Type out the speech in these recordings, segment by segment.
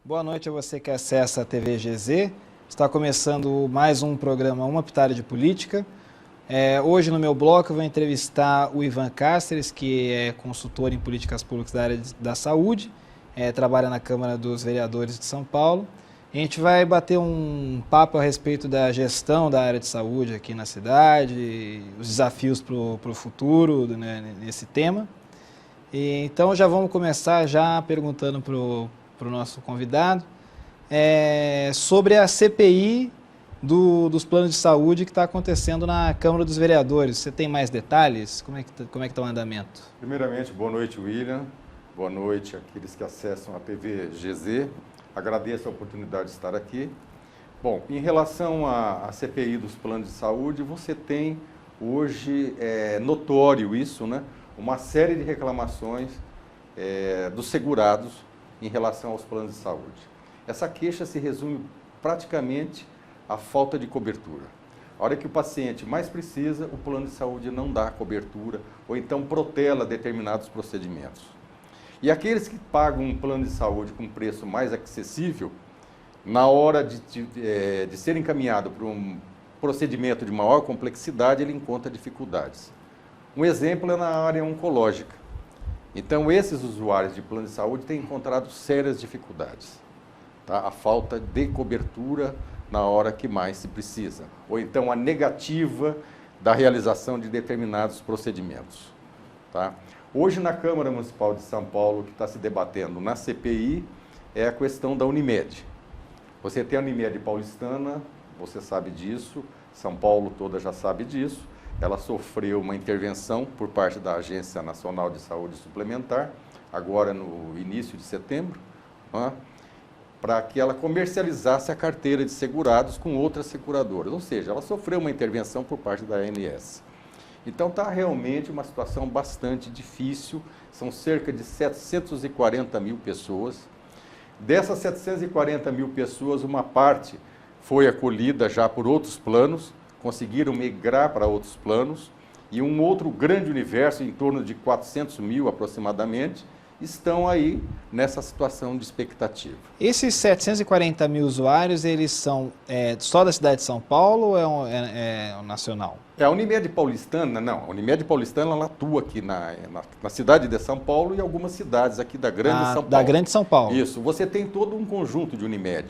Boa noite a você que acessa a TV GZ. Está começando mais um programa Uma Pitada de Política. Hoje no meu bloco eu vou entrevistar o Ivan Cáceres, que é consultor em políticas públicas da área da saúde, trabalha na Câmara dos Vereadores de São Paulo. A gente vai bater um papo a respeito da gestão da área de saúde aqui na cidade, os desafios para o futuro, né, nesse tema. Então já vamos começar já perguntando para o nosso convidado sobre a CPI dos planos de saúde que está acontecendo na Câmara dos Vereadores. Você tem mais detalhes? Como é que está o andamento? Primeiramente, boa noite, William. Boa noite àqueles que acessam a TV GZ. Agradeço a oportunidade de estar aqui. Bom, em relação à CPI dos planos de saúde, você tem hoje, notório isso, né? Uma série de reclamações dos segurados em relação aos planos de saúde. Essa queixa se resume praticamente à falta de cobertura. A hora que o paciente mais precisa, o plano de saúde não dá cobertura ou então protela determinados procedimentos. E aqueles que pagam um plano de saúde com preço mais acessível, na hora de ser encaminhado para um procedimento de maior complexidade, ele encontra dificuldades. Um exemplo é na área oncológica. Então, esses usuários de plano de saúde têm encontrado sérias dificuldades. Tá? A falta de cobertura na hora que mais se precisa. Ou então a negativa da realização de determinados procedimentos. Tá? Hoje, na Câmara Municipal de São Paulo, que está se debatendo na CPI, é a questão da Unimed. Você tem a Unimed paulistana, você sabe disso, São Paulo toda já sabe disso. Ela sofreu uma intervenção por parte da Agência Nacional de Saúde Suplementar, agora no início de setembro, para que ela comercializasse a carteira de segurados com outras seguradoras. Ou seja, ela sofreu uma intervenção por parte da ANS. Então está realmente uma situação bastante difícil, são cerca de 740 mil pessoas. Dessas 740 mil pessoas, uma parte foi acolhida já por outros planos, conseguiram migrar para outros planos, e um outro grande universo, em torno de 400 mil aproximadamente, estão aí nessa situação de expectativa. Esses 740 mil usuários, eles são só da cidade de São Paulo ou é nacional? A Unimed paulistana, não, a Unimed paulistana ela atua aqui na cidade de São Paulo e algumas cidades aqui da Grande São Paulo. Da Grande São Paulo. Isso, você tem todo um conjunto de Unimed.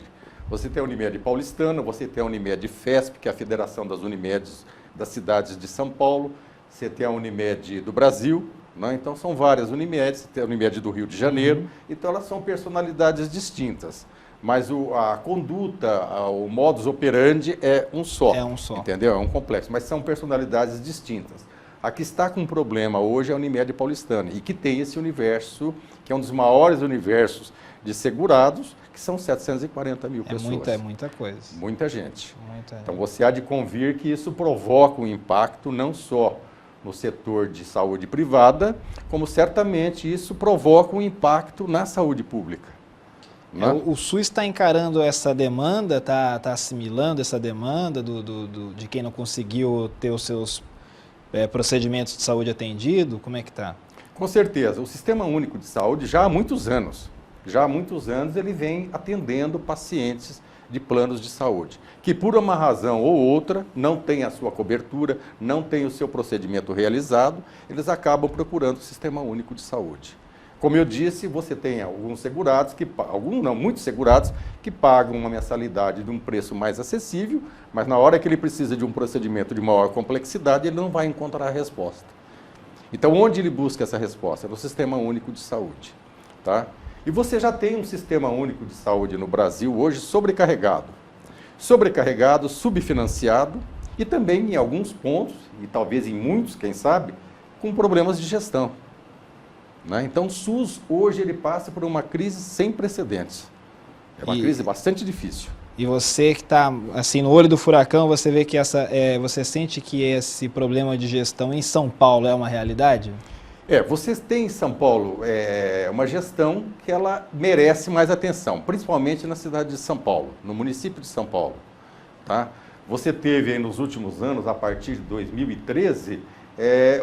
Você tem a Unimed paulistana, você tem a Unimed FESP, que é a Federação das Unimedes das cidades de São Paulo, você tem a Unimed do Brasil, né? Então são várias Unimedes, você tem a Unimed do Rio de Janeiro, então elas são personalidades distintas. Mas a conduta, o modus operandi é um só. É um só. Entendeu? É um complexo, mas são personalidades distintas. A que está com problema hoje é a Unimed paulistana, e que tem esse universo, que é um dos maiores universos de segurados, que são 740 mil pessoas. É muita coisa. Muita gente. Muita Então você há de convir que isso provoca um impacto não só no setor de saúde privada, como certamente isso provoca um impacto na saúde pública. Né? O SUS está encarando essa demanda, está assimilando essa demanda de quem não conseguiu ter os seus procedimentos de saúde atendido? Como é que está? Com certeza. O Sistema Único de Saúde já há muitos anos ele vem atendendo pacientes de planos de saúde, que por uma razão ou outra não tem a sua cobertura, não tem o seu procedimento realizado, eles acabam procurando o Sistema Único de Saúde. Como eu disse, você tem alguns segurados, muitos segurados, que pagam uma mensalidade de um preço mais acessível, mas na hora que ele precisa de um procedimento de maior complexidade, ele não vai encontrar a resposta. Então, onde ele busca essa resposta? No Sistema Único de Saúde. Tá? E você já tem um Sistema Único de Saúde no Brasil hoje sobrecarregado, subfinanciado e também em alguns pontos, e talvez em muitos, quem sabe, com problemas de gestão. Né? Então o SUS hoje ele passa por uma crise sem precedentes. É uma crise bastante difícil. E você que está assim, no olho do furacão, você vê que você sente que esse problema de gestão em São Paulo é uma realidade? Você tem em São Paulo uma gestão que ela merece mais atenção, principalmente na cidade de São Paulo, no município de São Paulo. Tá? Você teve aí nos últimos anos, a partir de 2013,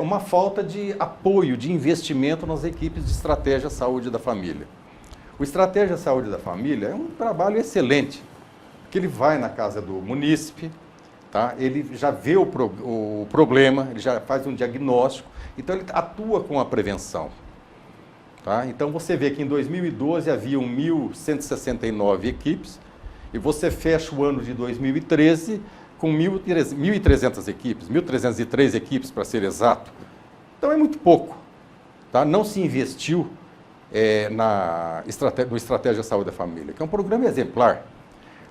uma falta de apoio, de investimento nas equipes de estratégia saúde da família. O Estratégia Saúde da Família é um trabalho excelente, porque ele vai na casa do munícipe, tá? Ele já vê o problema, ele já faz um diagnóstico, então ele atua com a prevenção. Tá? Então você vê que em 2012 haviam 1.169 equipes, e você fecha o ano de 2013 com 1.300 equipes, 1.303 equipes para ser exato. Então é muito pouco. Tá? Não se investiu no Estratégia Saúde da Família, que é um programa exemplar.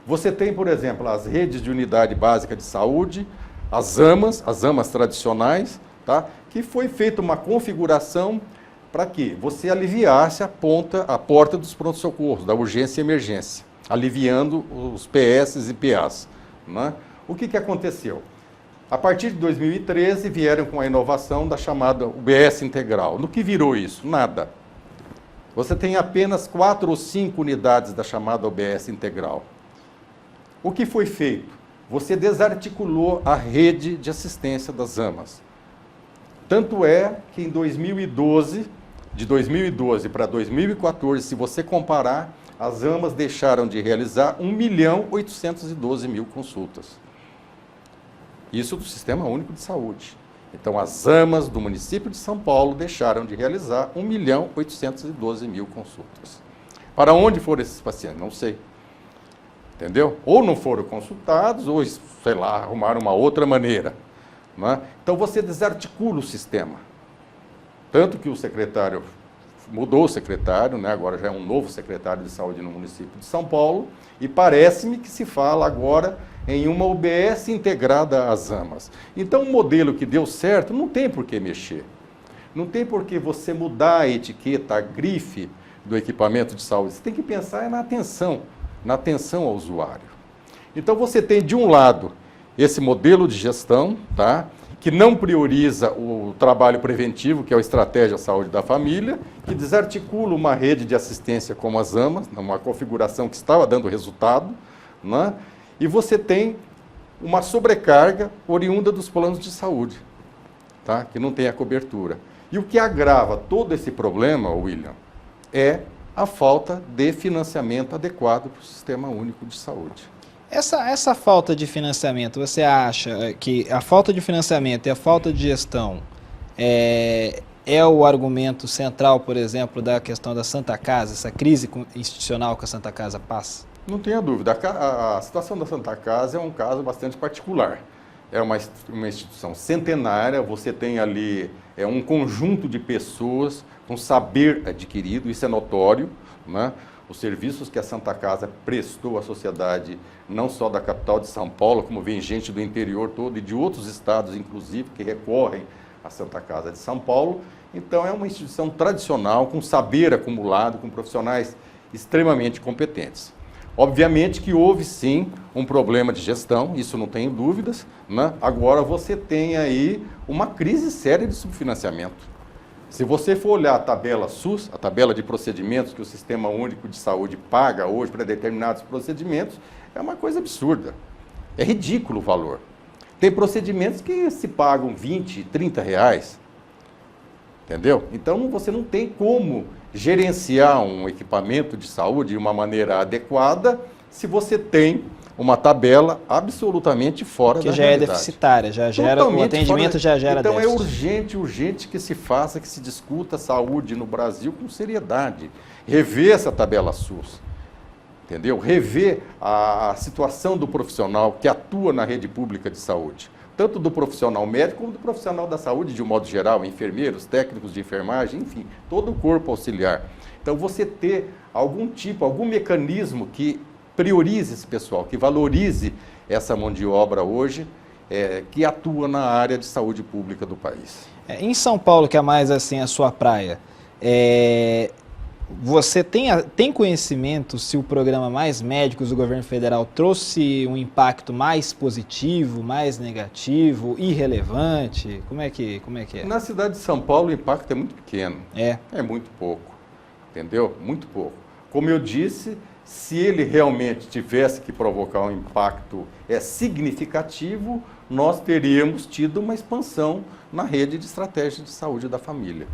Você tem, por exemplo, as redes de unidade básica de saúde, as AMAs tradicionais, tá? Que foi feita uma configuração para que você aliviasse a porta dos pronto-socorros, da urgência e emergência, aliviando os PS e PAs. Né? O que aconteceu? A partir de 2013, vieram com a inovação da chamada UBS integral. No que virou isso? Nada. Você tem apenas 4 ou 5 unidades da chamada UBS integral. O que foi feito? Você desarticulou a rede de assistência das AMAs. Tanto é que em 2012, de 2012 para 2014, se você comparar, as AMAs deixaram de realizar 1.812.000 consultas. Isso do Sistema Único de Saúde. Então, as AMAs do município de São Paulo deixaram de realizar 1.812.000 consultas. Para onde foram esses pacientes? Não sei. Entendeu? Ou não foram consultados, ou, sei lá, arrumaram uma outra maneira. Né? Então, você desarticula o sistema. Tanto que o secretário, mudou o secretário, né? Agora já é um novo secretário de saúde no município de São Paulo, e parece-me que se fala agora em uma UBS integrada às AMAs. Então, um modelo que deu certo, não tem por que mexer. Não tem por que você mudar a etiqueta, a grife do equipamento de saúde. Você tem que pensar na atenção ao usuário. Então, você tem, de um lado, esse modelo de gestão, tá? Que não prioriza o trabalho preventivo, que é a Estratégia Saúde da Família, que desarticula uma rede de assistência como as AMAs, numa configuração que estava dando resultado, né? E você tem uma sobrecarga oriunda dos planos de saúde, tá? Que não tem a cobertura. E o que agrava todo esse problema, William, é a falta de financiamento adequado para o Sistema Único de Saúde. Essa falta de financiamento, você acha que a falta de financiamento e a falta de gestão é o argumento central, por exemplo, da questão da Santa Casa, essa crise institucional que a Santa Casa passa? Não tenha dúvida. A situação da Santa Casa é um caso bastante particular. É uma instituição centenária, você tem ali um conjunto de pessoas com saber adquirido, isso é notório, né? Os serviços que a Santa Casa prestou à sociedade, não só da capital de São Paulo, como vem gente do interior todo e de outros estados, inclusive, que recorrem à Santa Casa de São Paulo. Então, é uma instituição tradicional, com saber acumulado, com profissionais extremamente competentes. Obviamente que houve, sim, um problema de gestão, isso não tenho dúvidas, né? Agora, você tem aí uma crise séria de subfinanciamento. Se você for olhar a tabela SUS, a tabela de procedimentos que o Sistema Único de Saúde paga hoje para determinados procedimentos, é uma coisa absurda. É ridículo o valor. Tem procedimentos que se pagam 20, 30 reais. Entendeu? Então, você não tem como gerenciar um equipamento de saúde de uma maneira adequada se você tem uma tabela absolutamente fora da realidade. Que já é deficitária, já gera, o atendimento já gera déficit. Então déficit. é urgente que se faça, que se discuta a saúde no Brasil com seriedade. Rever essa tabela SUS, entendeu? Rever a situação do profissional que atua na rede pública de saúde. Tanto do profissional médico como do profissional da saúde de um modo geral, enfermeiros, técnicos de enfermagem, enfim, todo o corpo auxiliar. Então você ter algum mecanismo que priorize esse pessoal, que valorize essa mão de obra hoje, que atua na área de saúde pública do país. Em São Paulo, que é mais assim a sua praia, você tem conhecimento se o programa Mais Médicos do governo federal trouxe um impacto mais positivo, mais negativo, irrelevante? Como é que é? Na cidade de São Paulo o impacto é muito pequeno. É muito pouco, entendeu? Muito pouco. Como eu disse, se ele realmente tivesse que provocar um impacto significativo, nós teríamos tido uma expansão na rede de estratégia de saúde da família.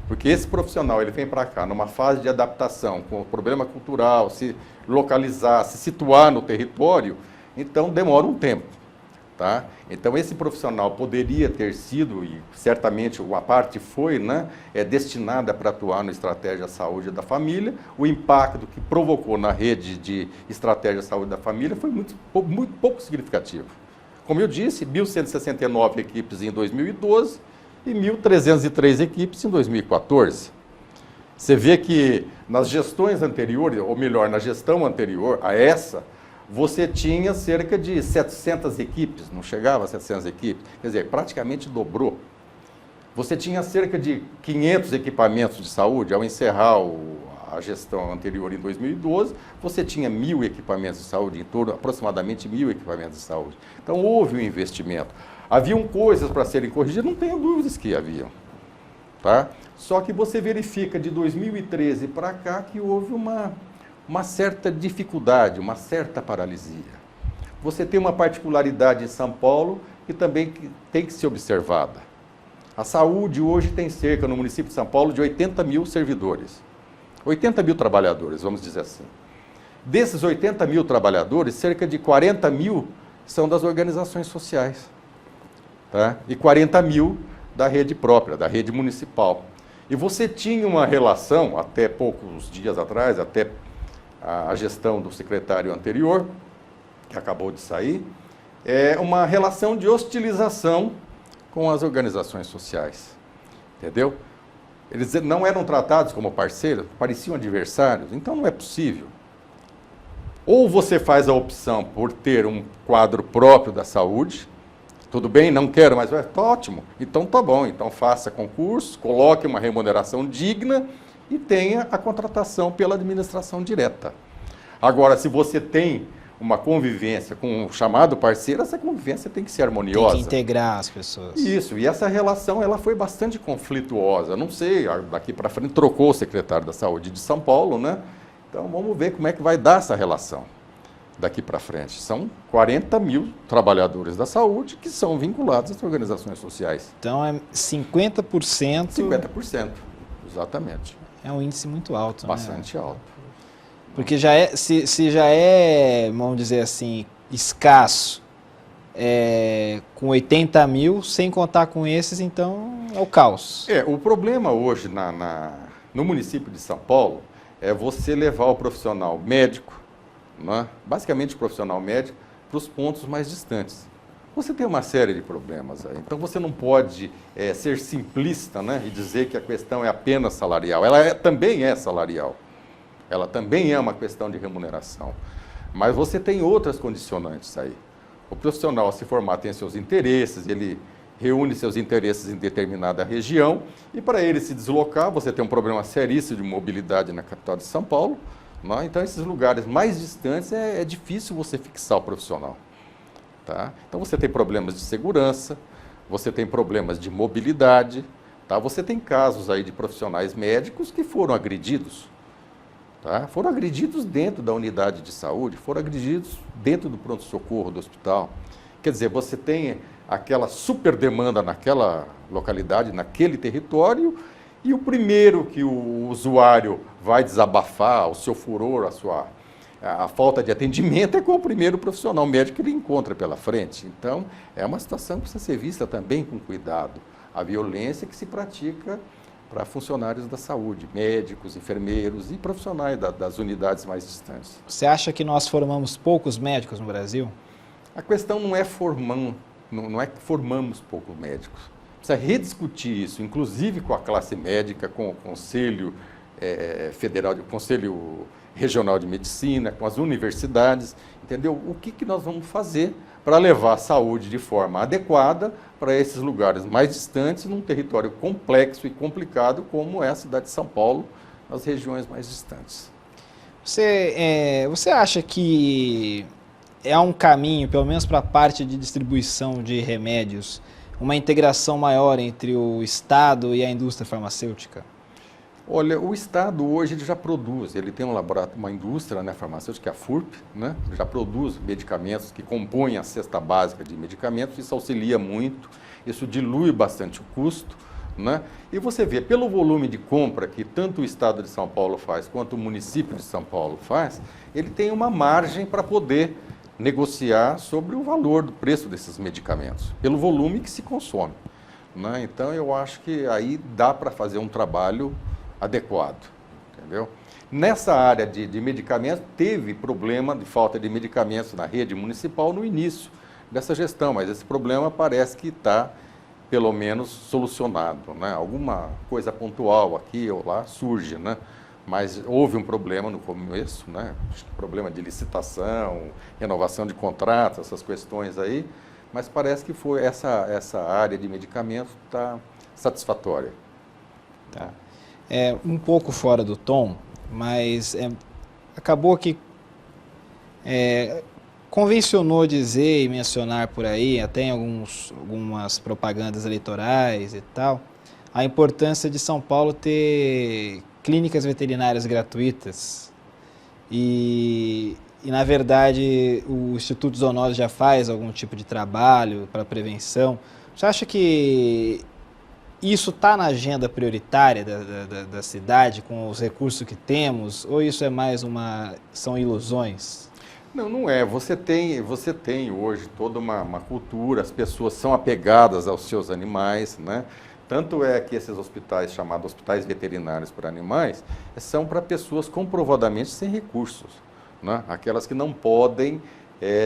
Porque esse profissional, ele vem para cá numa fase de adaptação, com o problema cultural, se localizar, se situar no território, então demora um tempo. Tá? Então, esse profissional poderia ter sido, e certamente uma parte foi, né, destinada para atuar na estratégia saúde da família. O impacto que provocou na rede de estratégia saúde da família foi muito pouco significativo. Como eu disse, 1.169 equipes em 2012 e 1.303 equipes em 2014. Você vê que nas gestões anteriores, ou melhor, na gestão anterior a essa, você tinha cerca de 700 equipes, não chegava a 700 equipes, quer dizer, praticamente dobrou. Você tinha cerca de 500 equipamentos de saúde, ao encerrar a gestão anterior em 2012, você tinha 1.000 equipamentos de saúde, em torno, aproximadamente 1.000 equipamentos de saúde. Então, houve um investimento. Haviam coisas para serem corrigidas, não tenho dúvidas que haviam. Tá? Só que você verifica de 2013 para cá que houve uma certa dificuldade, uma certa paralisia. Você tem uma particularidade em São Paulo que também tem que ser observada. A saúde hoje tem cerca, no município de São Paulo, de 80 mil servidores. 80 mil trabalhadores, vamos dizer assim. Desses 80 mil trabalhadores, cerca de 40 mil são das organizações sociais. Tá? E 40 mil da rede própria, da rede municipal. E você tinha uma relação, até poucos dias atrás, até a gestão do secretário anterior, que acabou de sair, uma relação de hostilização com as organizações sociais. Entendeu? Eles não eram tratados como parceiros, pareciam adversários, então não é possível. Ou você faz a opção por ter um quadro próprio da saúde, tudo bem, não quero, mas tá ótimo, então tá bom, então faça concurso, coloque uma remuneração digna e tenha a contratação pela administração direta. Agora, se você tem uma convivência com um chamado parceiro, essa convivência tem que ser harmoniosa. Tem que integrar as pessoas. Isso, e essa relação ela foi bastante conflituosa. Não sei, daqui para frente trocou o secretário da Saúde de São Paulo, né? Então vamos ver como é que vai dar essa relação daqui para frente. São 40 mil trabalhadores da saúde que são vinculados às organizações sociais. Então é 50%. 50%, exatamente. É um índice muito alto. Bastante né? alto. Porque já é, se já é, vamos dizer assim, escasso, com 80 mil, sem contar com esses, então é o caos. O problema hoje no município de São Paulo é você levar o profissional médico, né, basicamente o profissional médico, para os pontos mais distantes. Você tem uma série de problemas aí. Então você não pode ser simplista, né, e dizer que a questão é apenas salarial. Ela também é salarial. Ela também é uma questão de remuneração. Mas você tem outras condicionantes aí. O profissional, ao se formar, tem seus interesses, ele reúne seus interesses em determinada região, e para ele se deslocar, você tem um problema seríssimo de mobilidade na capital de São Paulo, né? Então, esses lugares mais distantes é difícil você fixar o profissional. Tá? Então, você tem problemas de segurança, você tem problemas de mobilidade, tá? Você tem casos aí de profissionais médicos que foram agredidos. Tá? Foram agredidos dentro da unidade de saúde, foram agredidos dentro do pronto-socorro do hospital. Quer dizer, você tem aquela super demanda naquela localidade, naquele território, e o primeiro que o usuário vai desabafar, o seu furor, a falta de atendimento, é com o primeiro profissional médico que ele encontra pela frente. Então, é uma situação que precisa ser vista também com cuidado. A violência que se pratica para funcionários da saúde, médicos, enfermeiros e profissionais das unidades mais distantes. Você acha que nós formamos poucos médicos no Brasil? A questão não é não é que formamos poucos médicos. Precisa rediscutir isso, inclusive com a classe médica, com o Conselho Federal, o Conselho Regional de Medicina, com as universidades, entendeu? O que nós vamos fazer para levar a saúde de forma adequada para esses lugares mais distantes, num território complexo e complicado como é a cidade de São Paulo, nas regiões mais distantes. Você acha que é um caminho, pelo menos para a parte de distribuição de remédios, uma integração maior entre o Estado e a indústria farmacêutica? Olha, o Estado hoje ele já produz, ele tem um laboratório, uma indústria, né, farmacêutica, a FURP, né, já produz medicamentos que compõem a cesta básica de medicamentos, isso auxilia muito, isso dilui bastante o custo, né? E você vê, pelo volume de compra que tanto o Estado de São Paulo faz, quanto o município de São Paulo faz, ele tem uma margem para poder negociar sobre o valor do preço desses medicamentos, pelo volume que se consome, né? Então, eu acho que aí dá para fazer um trabalho adequado, entendeu? Nessa área de medicamentos, teve problema de falta de medicamentos na rede municipal no início dessa gestão, mas esse problema parece que está, pelo menos, solucionado, né? Alguma coisa pontual aqui ou lá surge, né? Mas houve um problema no começo, né? Acho que problema de licitação, renovação de contratos, essas questões aí, mas parece que foi essa área de medicamentos está satisfatória. Tá. É um pouco fora do tom, mas acabou que convencionou dizer e mencionar por aí, até em algumas propagandas eleitorais e tal, a importância de São Paulo ter clínicas veterinárias gratuitas e na verdade, o Instituto Zoonoses já faz algum tipo de trabalho para prevenção. Você acha que isso está na agenda prioritária da cidade, com os recursos que temos, ou isso é mais são ilusões? Não, não é. Você tem hoje toda uma cultura, as pessoas são apegadas aos seus animais, né? Tanto é que esses hospitais, chamados hospitais veterinários para animais, são para pessoas comprovadamente sem recursos, né? Aquelas que não podem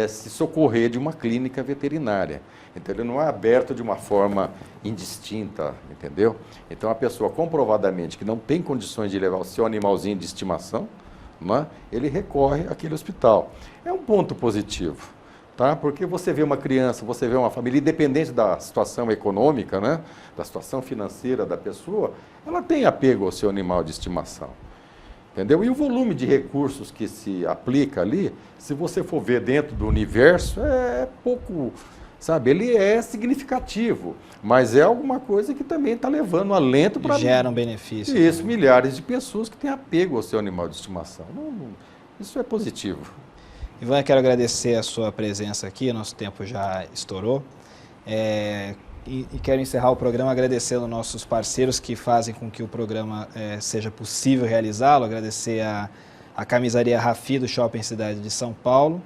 se socorrer de uma clínica veterinária. Então, ele não é aberto de uma forma indistinta, entendeu? Então, a pessoa comprovadamente que não tem condições de levar o seu animalzinho de estimação, né, ele recorre àquele hospital. É um ponto positivo, tá? Porque você vê uma criança, você vê uma família, independente da situação econômica, né, da situação financeira da pessoa, ela tem apego ao seu animal de estimação, entendeu? E o volume de recursos que se aplica ali, se você for ver dentro do universo, é pouco, sabe? Ele é significativo, mas é alguma coisa que também está levando alento para... Gera um benefício. Isso, milhares de pessoas que têm apego ao seu animal de estimação. Isso é positivo. Ivan, eu quero agradecer a sua presença aqui, nosso tempo já estourou. E quero encerrar o programa agradecendo aos nossos parceiros que fazem com que o programa seja possível realizá-lo. Agradecer a camisaria Rafi do Shopping Cidade de São Paulo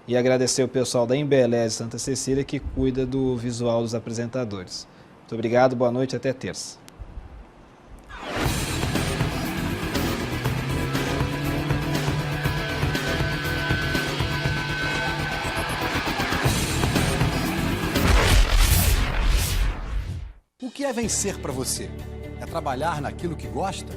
e agradecer o pessoal da Embeleze Santa Cecília que cuida do visual dos apresentadores. Muito obrigado, boa noite, até terça. O que é vencer para você? É trabalhar naquilo que gosta?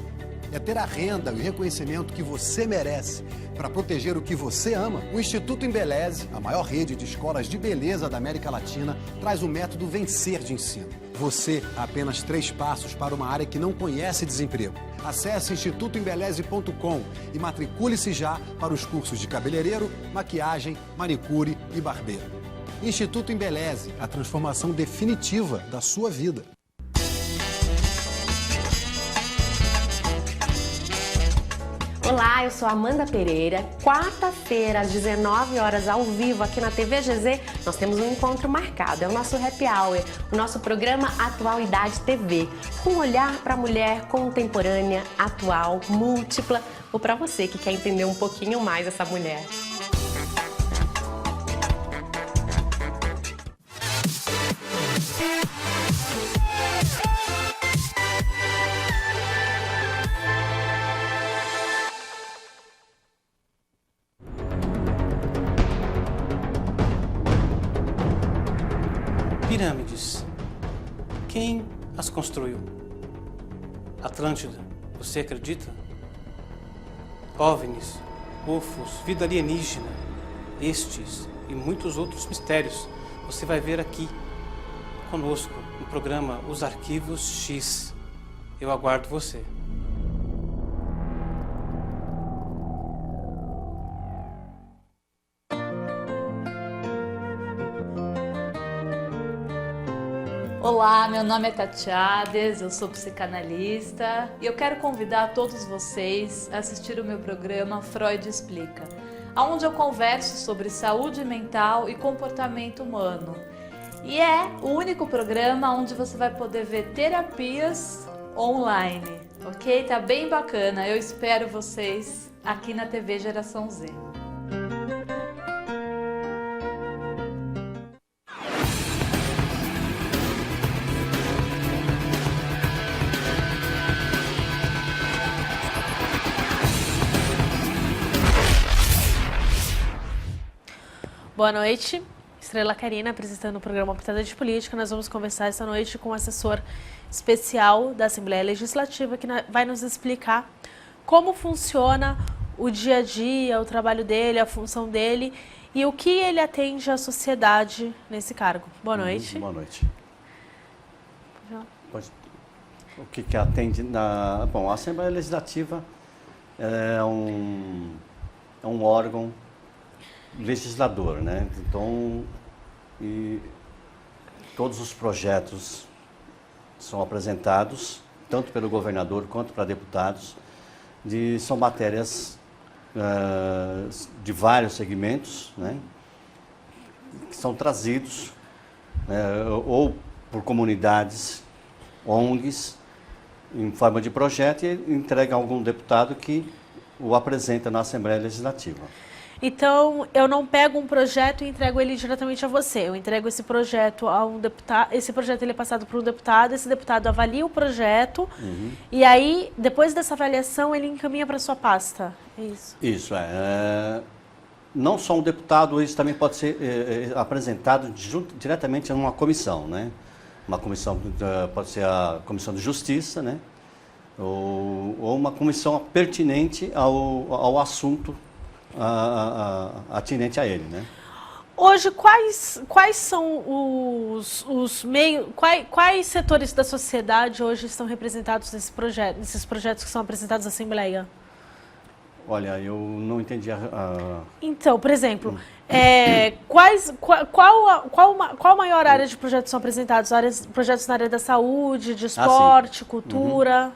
É ter a renda e o reconhecimento que você merece para proteger o que você ama? O Instituto Embeleze, a maior rede de escolas de beleza da América Latina, traz o método Vencer de ensino. Você há apenas 3 passos para uma área que não conhece desemprego. Acesse institutoembeleze.com e matricule-se já para os cursos de cabeleireiro, maquiagem, manicure e barbeiro. Instituto Embeleze, a transformação definitiva da sua vida. Olá, eu sou Amanda Pereira. Quarta-feira, às 19 horas, ao vivo, aqui na TV GZ, nós temos um encontro marcado. É o nosso Happy Hour, o nosso programa Atualidade TV, com um olhar para a mulher contemporânea, atual, múltipla, ou para você que quer entender um pouquinho mais essa mulher. Pirâmides. Quem as construiu? Atlântida, você acredita? OVNIs, UFOs, vida alienígena, estes e muitos outros mistérios você vai ver aqui conosco no programa Os Arquivos X. Eu aguardo você. Olá, meu nome é Tatiades, eu sou psicanalista e eu quero convidar todos vocês a assistir o meu programa Freud Explica, onde eu converso sobre saúde mental e comportamento humano. E é o único programa onde você vai poder ver terapias online, ok? Tá bem bacana. Eu espero vocês aqui na TV Geração Z. Boa noite, Estrela Carina, apresentando o programa Pitada de Política. Nós vamos conversar essa noite com o assessor especial da Assembleia Legislativa, que vai nos explicar como funciona o dia a dia, o trabalho dele, a função dele e o que ele atende à sociedade nesse cargo. Boa noite. Boa noite. O que atende na... Bom, a Assembleia Legislativa é um órgão legislador, né? Então, todos os projetos são apresentados, tanto pelo governador quanto para deputados, são matérias de vários segmentos, né? Que são trazidos ou por comunidades, ONGs, em forma de projeto e entrega a algum deputado que o apresenta na Assembleia Legislativa. Então, eu não pego um projeto e entrego ele diretamente a você. Eu entrego esse projeto a um deputado, esse projeto ele é passado para um deputado, esse deputado avalia o projeto e aí, depois dessa avaliação, ele encaminha para a sua pasta. É isso? Isso, não só um deputado, isso também pode ser apresentado diretamente em uma comissão, né? Uma comissão, pode ser a Comissão de Justiça, né? Ou uma comissão pertinente ao assunto atinente a ele, né? Hoje, quais são os meios, quais setores da sociedade hoje estão representados nesses projetos que são apresentados à Assembleia? Olha, eu não entendi Então, por exemplo, qual a maior área de projetos são apresentados? Projetos na área da saúde, de esporte, cultura?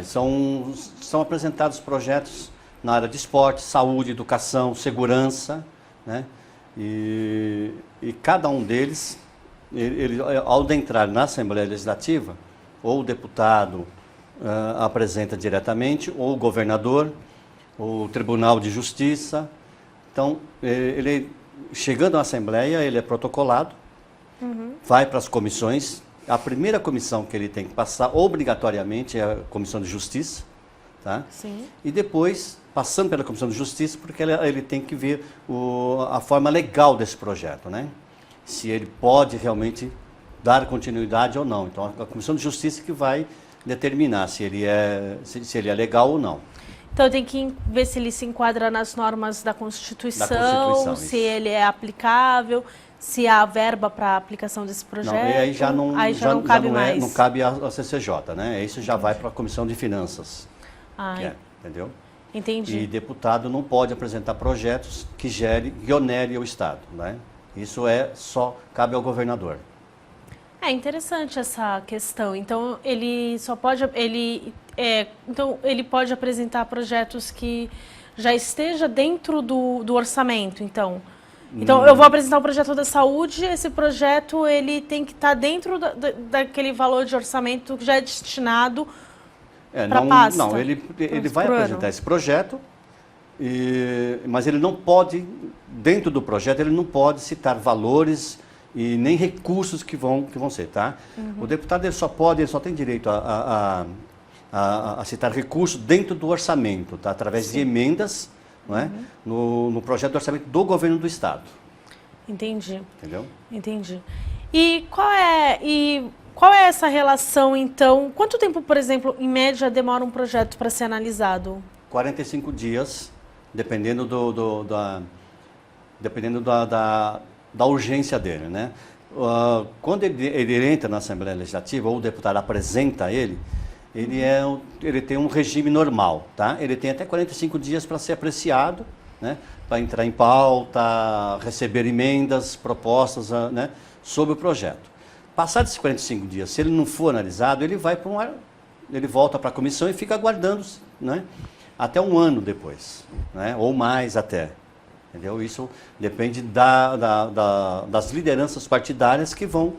São apresentados projetos na área de esporte, saúde, educação, segurança, né? E cada um deles, ao entrar na Assembleia Legislativa, ou o deputado apresenta diretamente, ou o governador, ou o Tribunal de Justiça. Então, ele chegando à Assembleia, ele é protocolado, vai para as comissões. A primeira comissão que ele tem que passar, obrigatoriamente, é a Comissão de Justiça, tá? Sim. E depois, passando pela Comissão de Justiça, porque ele tem que ver a forma legal desse projeto, né? Se ele pode realmente dar continuidade ou não. Então, a Comissão de Justiça que vai determinar se ele é legal ou não. Então, tem que ver se ele se enquadra nas normas da Constituição, se ele é aplicável, se há verba para a aplicação desse projeto. Não, aí já não cabe mais. Não cabe a CCJ, né? Isso já vai para a Comissão de Finanças. Entendeu? Entendi. E deputado não pode apresentar projetos que onere o Estado, né? Isso cabe ao governador. É interessante essa questão. Então, ele pode apresentar projetos que já esteja dentro do orçamento, então. Então, eu vou apresentar um projeto da saúde, esse projeto ele tem que estar dentro daquele valor de orçamento que já é destinado para a pasta. Não, ele vai apresentar esse projeto, mas ele não pode, dentro do projeto, ele não pode citar valores e nem recursos que vão ser, tá? O deputado ele só tem direito a citar recursos dentro do orçamento, tá? Através de emendas, não é? No projeto de orçamento do governo do Estado. Entendi. Entendeu? Entendi. E qual é essa relação, então? Quanto tempo, por exemplo, em média, demora um projeto para ser analisado? 45 dias, dependendo da urgência dele, né? Quando ele entra na Assembleia Legislativa, ou o deputado apresenta ele tem um regime normal, tá? Ele tem até 45 dias para ser apreciado, né? Para entrar em pauta, receber emendas, propostas, né? Sobre o projeto. Passados esses 45 dias, se ele não for analisado, ele volta para a comissão e fica aguardando, né? Até um ano depois, né? Ou mais até. entendeu? Isso depende das lideranças partidárias que vão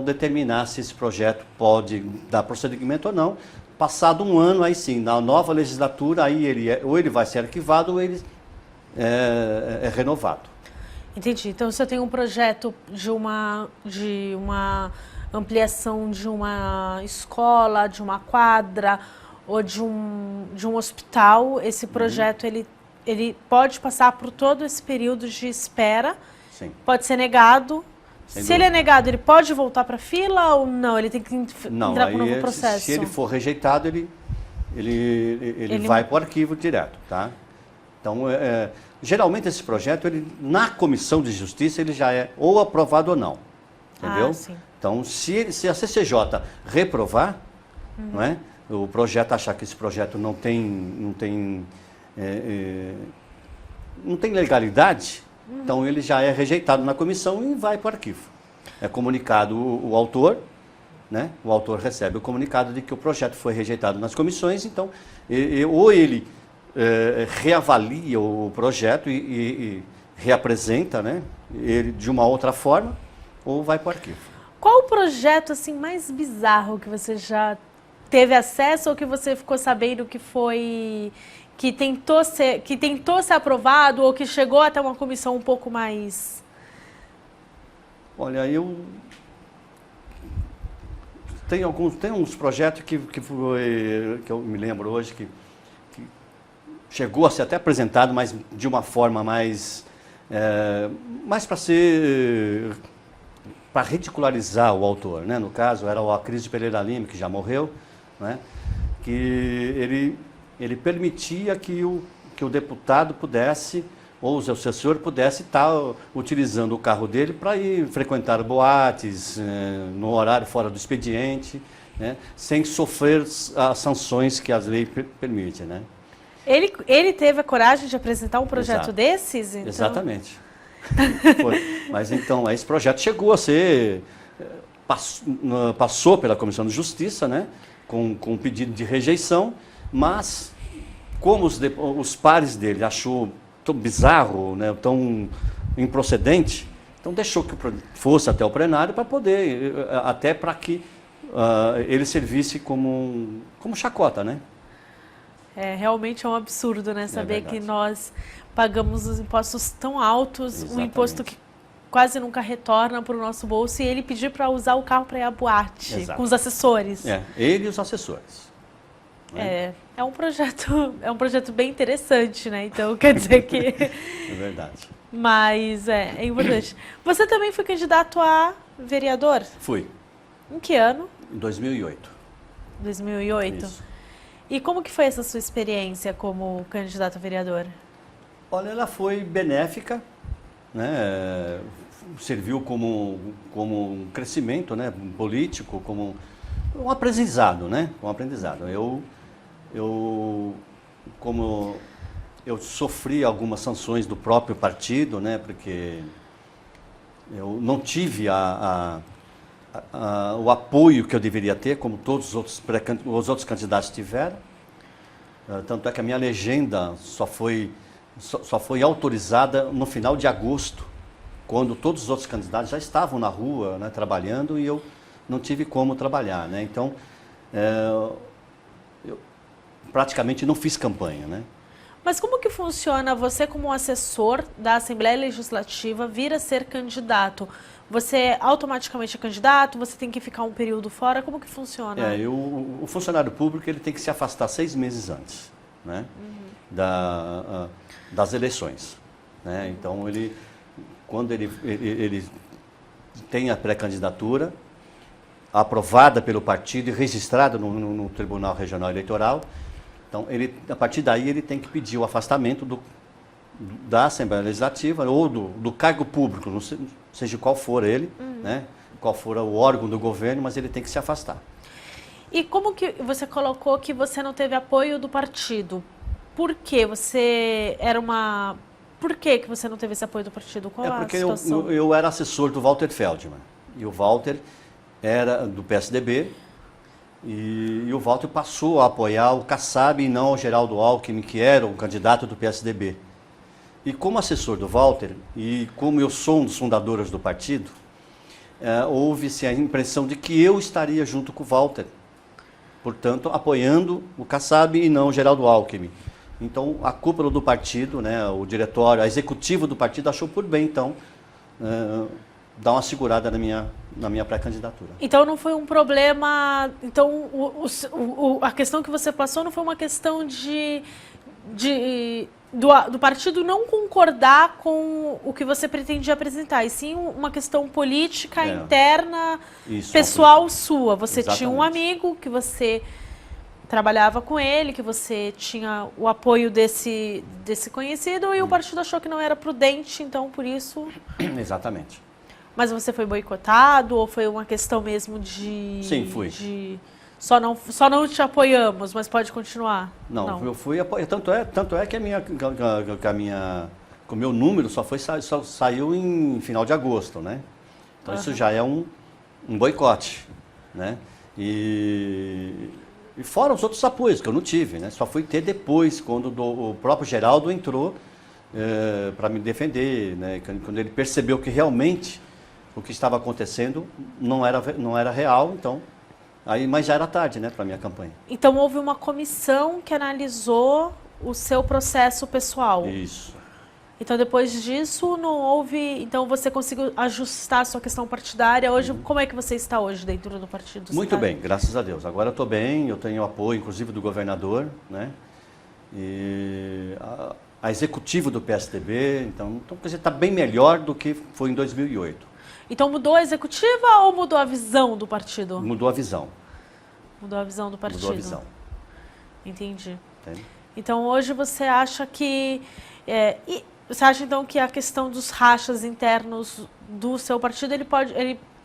determinar se esse projeto pode dar prosseguimento ou não. Passado um ano, aí sim, na nova legislatura, aí ou ele vai ser arquivado ou ele é renovado. Entendi. Então, se eu tenho um projeto de uma ampliação de uma escola, de uma quadra ou de um hospital, esse projeto ele pode passar por todo esse período de espera, Sim. pode ser negado. Sem Se dúvida. ele é negado, ele pode voltar para a fila ou não? Ele tem que entrar para um novo processo? Se ele for rejeitado, ele vai para o arquivo direto, tá? Então, geralmente esse projeto, na Comissão de Justiça, ele já é ou aprovado ou não, entendeu? Sim. Então, se a CCJ reprovar, não é? O projeto achar que esse projeto não tem legalidade, então ele já é rejeitado na comissão e vai para o arquivo. É comunicado o autor, né? O autor recebe o comunicado de que o projeto foi rejeitado nas comissões, então ou ele reavalia o projeto e reapresenta, né? Ele de uma outra forma, ou vai para o arquivo. Qual o projeto assim mais bizarro que você já teve acesso ou que você ficou sabendo que tentou ser aprovado ou que chegou até uma comissão um pouco mais... Olha, tem uns projetos que eu me lembro hoje que chegou a ser até apresentado, mas de uma forma mais para ridicularizar o autor, né? No caso era o Acris de Pereira Lima, que já morreu, né? Que ele permitia que o deputado pudesse, ou o seu assessor pudesse estar utilizando o carro dele para ir frequentar boates, no horário fora do expediente, né? Sem sofrer as sanções que as leis permitem, né? Ele teve a coragem de apresentar um projeto Exato. desses? Então... Exatamente. Foi. Mas então, esse projeto chegou a ser, passou pela Comissão de Justiça, né? Com um pedido de rejeição, mas como os pares dele achou tão bizarro, né, tão improcedente, então deixou que fosse até o plenário para poder, até para que ele servisse como chacota, né? Realmente é um absurdo, né? Saber que verdade. nós pagamos os impostos tão altos, um Exatamente. imposto que quase nunca retorna para o nosso bolso, e ele pedir para usar o carro para ir à boate, Exato. com os assessores. Ele e os assessores. É um projeto bem interessante, né? Então quer dizer que... É verdade. Mas é importante. Você também foi candidato a vereador? Fui, Em que ano? em 2008. 2008? Isso. E como que foi essa sua experiência como candidato a vereador? Olha, ela foi benéfica, né? Serviu como um crescimento, né? Político, como um aprendizado, né? Um aprendizado. Como eu sofri algumas sanções do próprio partido, né? Porque eu não tive o apoio que eu deveria ter, como todos os outros candidatos tiveram. Tanto é que a minha legenda só foi autorizada no final de agosto, quando todos os outros candidatos já estavam na rua, né, trabalhando, e eu não tive como trabalhar, né? Então, eu praticamente não fiz campanha, né? Mas como que funciona você como assessor da Assembleia Legislativa vir a ser candidato? Você automaticamente é candidato? Você tem que ficar um período fora? Como que funciona? O funcionário público ele tem que se afastar 6 meses antes, né? Das eleições, né? Então, quando ele tem a pré-candidatura aprovada pelo partido e registrada no Tribunal Regional Eleitoral, então, a partir daí, ele tem que pedir o afastamento da Assembleia Legislativa ou do cargo público, não seja qual for ele, né? Qual for o órgão do governo, mas ele tem que se afastar. E como que você colocou que você não teve apoio do partido? Por quê? Por que você não teve esse apoio do partido? Qual a porque situação? eu era assessor do Walter Feldman, e o Walter era do PSDB, e o Walter passou a apoiar o Kassab e não o Geraldo Alckmin, que era o candidato do PSDB. E como assessor do Walter, e como eu sou um dos fundadores do partido, houve-se a impressão de que eu estaria junto com o Walter, portanto, apoiando o Kassab e não o Geraldo Alckmin. Então, a cúpula do partido, né, o diretório, a executiva do partido achou por bem, então, dar uma segurada na minha pré-candidatura. Então não foi um problema. Então a questão que você passou não foi uma questão do partido não concordar com o que você pretendia apresentar, e sim uma questão política interna, pessoal sua. Você tinha um amigo que você trabalhava com ele, que você tinha o apoio desse conhecido, e o partido achou que não era prudente, então por isso... Exatamente. Mas você foi boicotado ou foi uma questão mesmo de... Sim, fui. Só não te apoiamos, mas pode continuar? Não. Eu fui apoiado. Tanto é que o meu número só saiu em final de agosto, né? Então isso já é um boicote, né? E fora os outros apoios que eu não tive, né? Só fui ter depois, quando o próprio Geraldo entrou para me defender, né? Quando ele percebeu que realmente o que estava acontecendo não era real, então... mas já era tarde, né, para a minha campanha. Então houve uma comissão que analisou o seu processo pessoal. Isso. Então depois disso não houve... Então você conseguiu ajustar a sua questão partidária. Hoje, como é que você está hoje dentro do partido? Muito bem, graças a Deus. Agora eu estou bem, eu tenho apoio, inclusive, do governador, né? E a executiva do PSDB, então quer dizer, está bem melhor do que foi em 2008. Então mudou a executiva ou mudou a visão do partido? Mudou a visão. Mudou a visão do partido? Mudou a visão. Entendi. Entende? Então hoje você acha que... você acha então que a questão dos rachas internos do seu partido,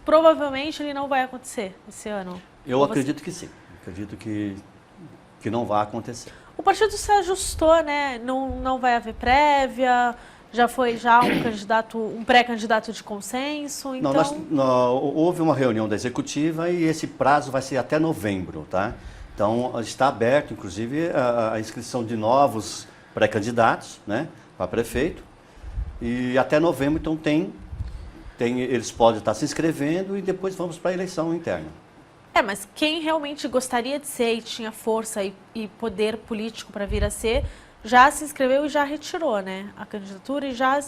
provavelmente ele não vai acontecer esse ano? Eu acredito que sim. Acredito que não vai acontecer. O partido se ajustou, né? Não vai haver prévia... Já foi um pré-candidato de consenso? Então... Houve uma reunião da executiva e esse prazo vai ser até novembro, tá? Então, está aberto, inclusive, a inscrição de novos pré-candidatos, né, para prefeito. E até novembro, então, eles podem estar se inscrevendo e depois vamos para a eleição interna. Mas quem realmente gostaria de ser e tinha força e poder político para vir a ser... já se inscreveu e já retirou, né, a candidatura e já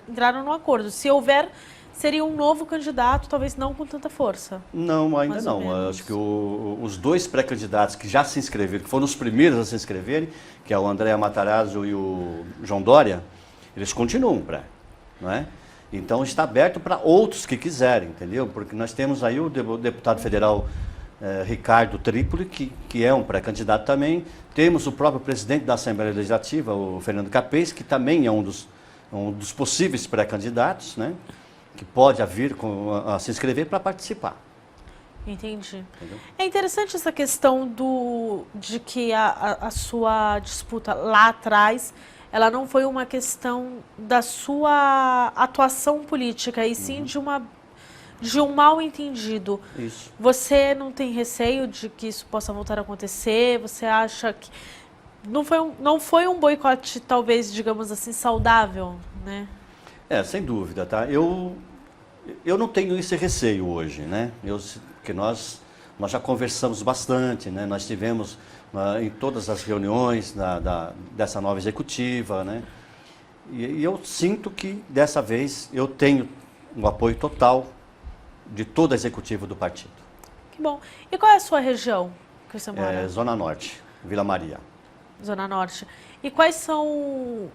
entraram no acordo. Se houver, seria um novo candidato, talvez não com tanta força. Não, ainda não. Acho que os dois pré-candidatos que já se inscreveram, que foram os primeiros a se inscreverem, que é o André Matarazzo e o João Dória, eles continuam pré, não é? Então está aberto para outros que quiserem, entendeu? Porque nós temos aí o deputado federal Ricardo Trípoli, que é um pré-candidato também. Temos o próprio presidente da Assembleia Legislativa, o Fernando Capês, que também é um dos possíveis pré-candidatos, né? Que pode vir a se inscrever para participar. Entendi. Entendeu? É interessante essa questão de que a sua disputa lá atrás, ela não foi uma questão da sua atuação política, e sim de um mal-entendido. Isso. Você não tem receio de que isso possa voltar a acontecer? Você acha que não foi um boicote, talvez, digamos assim, saudável, né? Sem dúvida, tá? Eu não tenho esse receio hoje, né? Porque nós já conversamos bastante, né? Nós tivemos em todas as reuniões dessa nova executiva, né? E eu sinto que, dessa vez, eu tenho um apoio total de toda a executiva do partido. Que bom. E qual é a sua região que você mora? Zona Norte, Vila Maria. Zona Norte. E quais são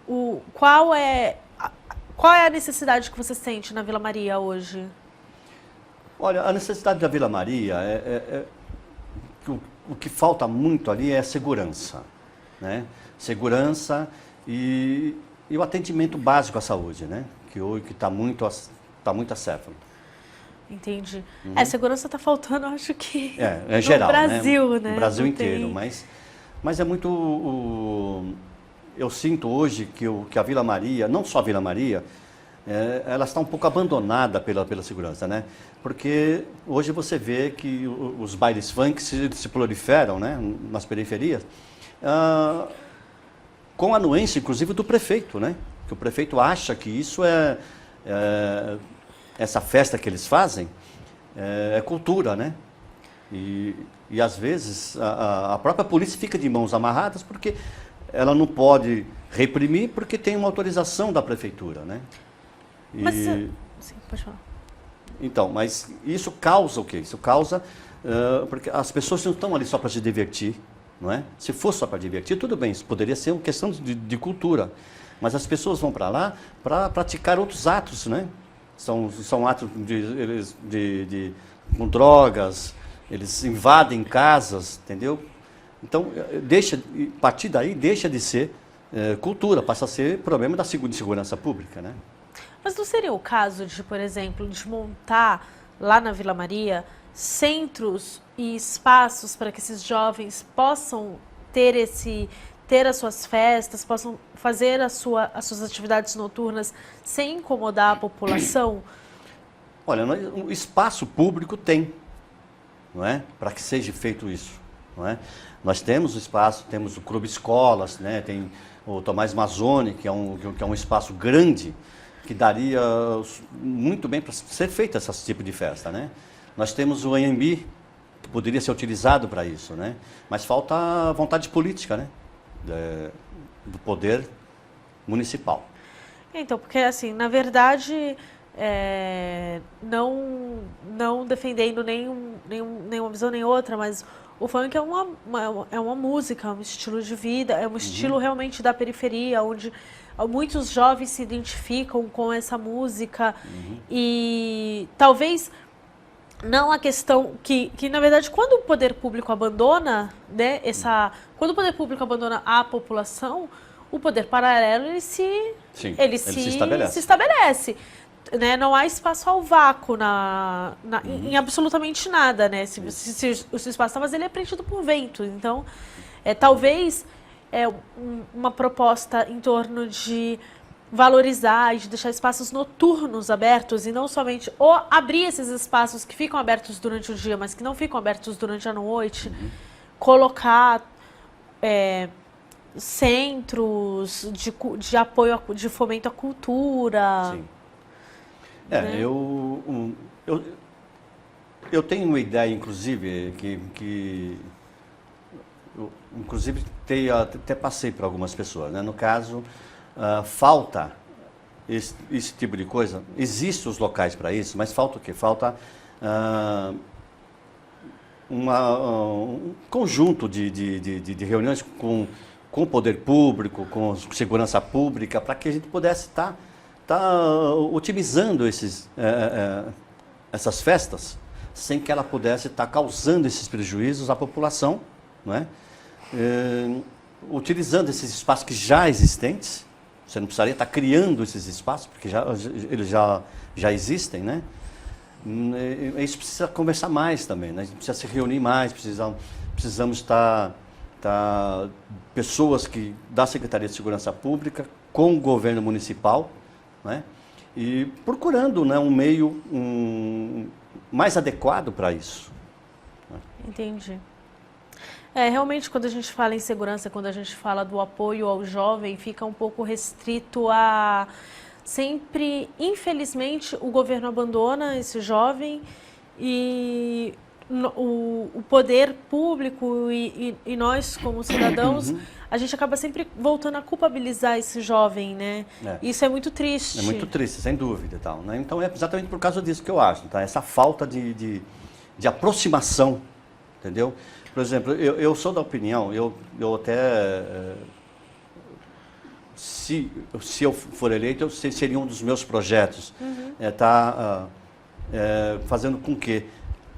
qual é a necessidade que você sente na Vila Maria hoje? Olha, a necessidade da Vila Maria o que falta muito ali é segurança, né? Segurança e o atendimento básico à saúde, né? Que hoje está muito acéfalo. Entendi. Segurança está faltando, acho que é geral, no Brasil, né? No Brasil inteiro, mas é muito... eu sinto hoje que a Vila Maria, não só a Vila Maria, ela está um pouco abandonada pela segurança, né? Porque hoje você vê que os bailes funk se proliferam, né, nas periferias, com a anuência, inclusive, do prefeito, né? Porque o prefeito acha que isso essa festa que eles fazem é cultura, né? E às vezes a própria polícia fica de mãos amarradas porque ela não pode reprimir porque tem uma autorização da prefeitura, né? Mas, sim, pode falar. Então, mas isso causa o quê? Isso causa porque as pessoas não estão ali só para se divertir, não é? Se fosse só para divertir, tudo bem, isso poderia ser uma questão de cultura. Mas as pessoas vão para lá para praticar outros atos, né? São atos com drogas, eles invadem casas, entendeu? Então, a partir daí, deixa de ser cultura, passa a ser problema de segurança pública, né? Mas não seria o caso de, por exemplo, de montar lá na Vila Maria centros e espaços para que esses jovens possam ter as suas festas, possam fazer as suas atividades noturnas sem incomodar a população? Olha, o espaço público tem, não é? Para que seja feito isso, não é? Nós temos o espaço, temos o Clube Escolas, né? Tem o Tomás Mazzoni, que é um espaço grande, que daria muito bem para ser feito esse tipo de festa, né? Nós temos o AMB, que poderia ser utilizado para isso, né? Mas falta vontade política, né? Do poder municipal. Então, porque assim, na verdade, não defendendo nenhuma visão nem outra, mas o funk é uma música, é um estilo de vida, é um estilo realmente da periferia, onde muitos jovens se identificam com essa música e talvez não a questão que na verdade, quando o poder público abandona, né, quando o poder público abandona a população, o poder paralelo ele se estabelece. Né? Não há espaço ao vácuo em absolutamente nada, né? Se o seu espaço está vazio, ele é preenchido por vento. Então, talvez uma proposta em torno de valorizar e de deixar espaços noturnos abertos e não somente abrir esses espaços que ficam abertos durante o dia, mas que não ficam abertos durante a noite, colocar centros de apoio, de fomento à cultura. Sim. Eu tenho uma ideia, inclusive, que eu, inclusive, até passei para algumas pessoas, né? No caso, falta esse tipo de coisa. Existem os locais para isso, mas falta o quê? Falta um conjunto de reuniões com o poder público, com segurança pública, para que a gente pudesse estar otimizando essas festas sem que ela pudesse estar causando esses prejuízos à população, não é? Utilizando esses espaços que já existentes, você não precisaria estar criando esses espaços, porque eles já existem, né? Isso precisa conversar mais também, né? A gente precisa se reunir mais, precisamos estar pessoas da Secretaria de Segurança Pública com o governo municipal, né? E procurando, né, um meio mais adequado para isso. Entendi. Realmente, quando a gente fala em segurança, quando a gente fala do apoio ao jovem, fica um pouco restrito a... Sempre, infelizmente, o governo abandona esse jovem e o poder público e nós, como cidadãos, a gente acaba sempre voltando a culpabilizar esse jovem, né? Isso é muito triste. É muito triste, sem dúvida e tal, né? Então é exatamente por causa disso que eu acho, tá? Essa falta de aproximação, entendeu? Por exemplo, eu sou da opinião, eu até... Se eu for eleito, seria um dos meus projetos, fazendo com que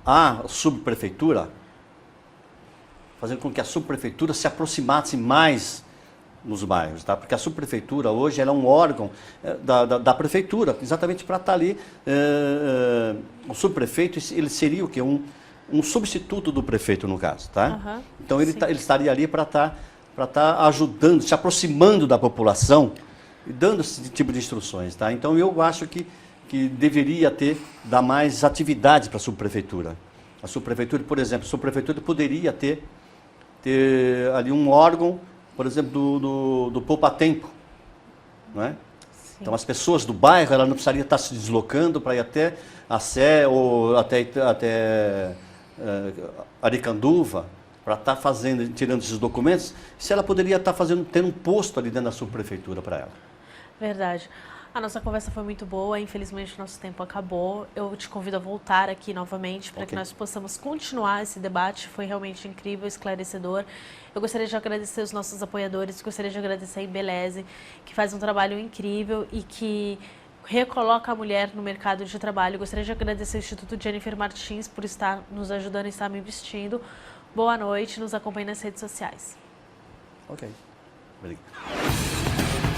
a subprefeitura se aproximasse mais nos bairros, tá? Porque a subprefeitura hoje ela é um órgão da prefeitura, exatamente para estar ali. O subprefeito ele seria o quê? Um substituto do prefeito, no caso, tá? Então ele estaria ali para estar ajudando, se aproximando da população e dando esse tipo de instruções, tá? Então eu acho que deveria dar mais atividades para a subprefeitura. A subprefeitura, por exemplo, a subprefeitura poderia ter ali um órgão, por exemplo, do Poupa Tempo, não é? Então as pessoas do bairro, ela não precisaria estar se deslocando para ir até a Sé ou até Aricanduva para estar tirando esses documentos, se ela poderia estar tendo um posto ali dentro da subprefeitura para ela. Verdade. A nossa conversa foi muito boa, infelizmente nosso tempo acabou. Eu te convido a voltar aqui novamente para que nós possamos continuar esse debate. Foi realmente incrível, esclarecedor. Eu gostaria de agradecer os nossos apoiadores, gostaria de agradecer a Embeleze, que faz um trabalho incrível e que recoloca a mulher no mercado de trabalho. Gostaria de agradecer ao Instituto Jennifer Martins por estar nos ajudando a estar me vestindo. Boa noite, nos acompanhe nas redes sociais. Ok. Obrigado.